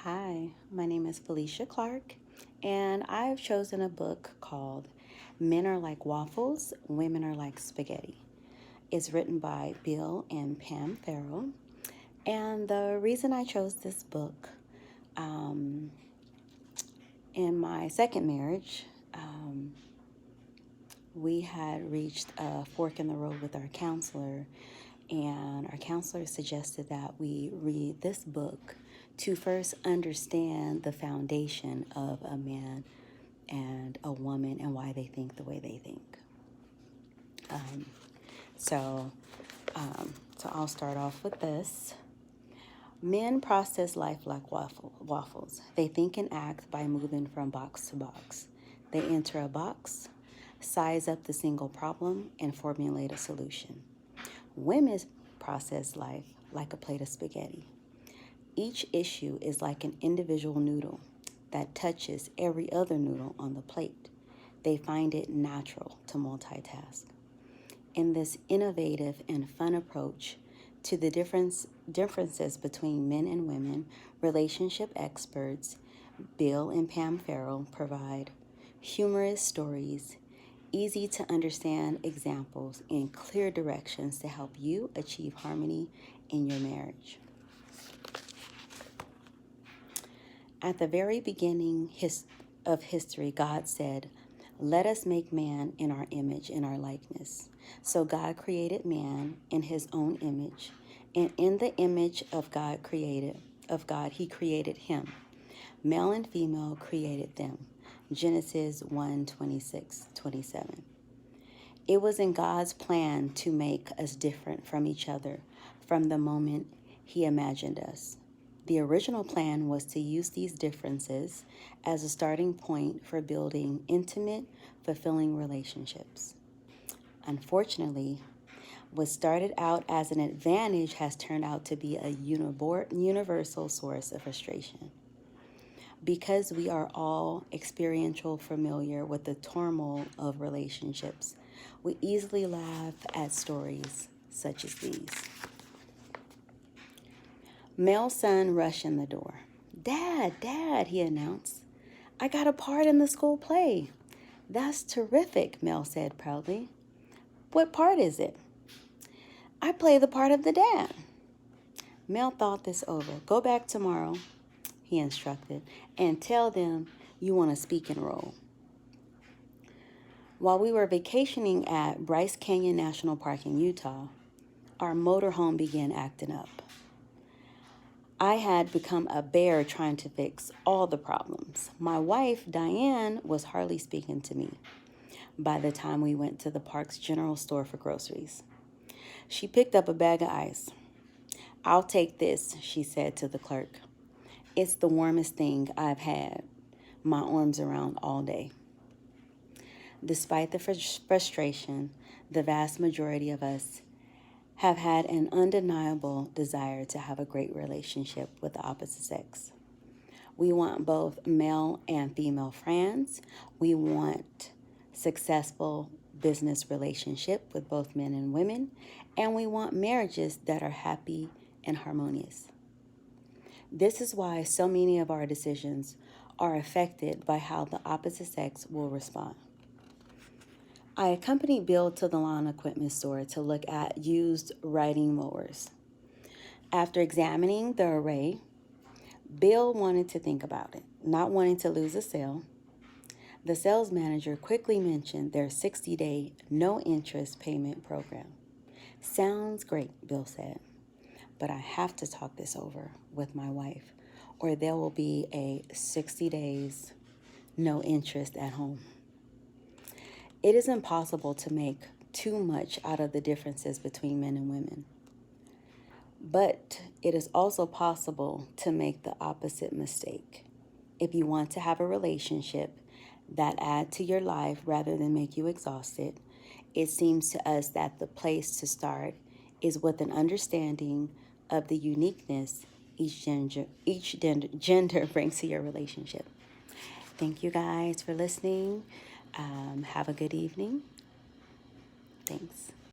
Hi, my name is Felicia Clark, and I've chosen a book called Men Are Like Waffles, Women Are Like Spaghetti. It's written by Bill and Pam Farrell. And the reason I chose this book, um, in my second marriage, we had reached a fork in the road with our counselor, and our counselor suggested that we read this book to first understand the foundation of a man and a woman and why they think the way they think. Um, so, so I'll start off with this. Men process life like waffles. They think and act by moving from box to box. They enter a box, size up the single problem, and formulate a solution. Women process life like a plate of spaghetti. Each issue is like an individual noodle that touches every other noodle on the plate. They find it natural to multitask. In this innovative and fun approach to the differences between men and women, relationship experts Bill and Pam Farrell provide humorous stories, easy to understand examples, and clear directions to help you achieve harmony in your marriage. At the very beginning of history, God said, "Let us make man in our image, in our likeness." So God created man in his own image, and in the image of God, he created him. Male and female created them. Genesis 1:26-27. It was in God's plan to make us different from each other from the moment he imagined us. The original plan was to use these differences as a starting point for building intimate, fulfilling relationships. Unfortunately, what started out as an advantage has turned out to be a universal source of frustration. Because we are all experiential familiar with the turmoil of relationships, we easily laugh at stories such as these. Male son rushed in the door. Dad, he announced. "I got a part in the school play." "That's terrific," Mel said proudly. "What part is it?" "I play the part of the dad." Mel thought this over. "Go back tomorrow," he instructed, "and tell them you want a speaking role." While we were vacationing at Bryce Canyon National Park in Utah, our motorhome began acting up. I had become a bear trying to fix all the problems. My wife, Diane, was hardly speaking to me by the time we went to the park's general store for groceries. She picked up a bag of ice. "I'll take this," she said to the clerk. "It's the warmest thing I've had my arms around all day." Despite the frustration, the vast majority of us have had an undeniable desire to have a great relationship with the opposite sex. We want both male and female friends. We want successful business relationship with both men and women, and we want marriages that are happy and harmonious. This is why so many of our decisions are affected by how the opposite sex will respond. I accompanied Bill to the lawn equipment store to look at used riding mowers. After examining the array, Bill wanted to think about it, not wanting to lose a sale. The sales manager quickly mentioned their 60-day no-interest payment program. "Sounds great," Bill said, "but I have to talk this over with my wife, or there will be a 60 days no interest at home." It is impossible to make too much out of the differences between men and women. But it is also possible to make the opposite mistake. If you want to have a relationship that add to your life rather than make you exhausted, it seems to us that the place to start is with an understanding of the uniqueness each gender brings to your relationship. Thank you guys for listening. Have a good evening. Thanks.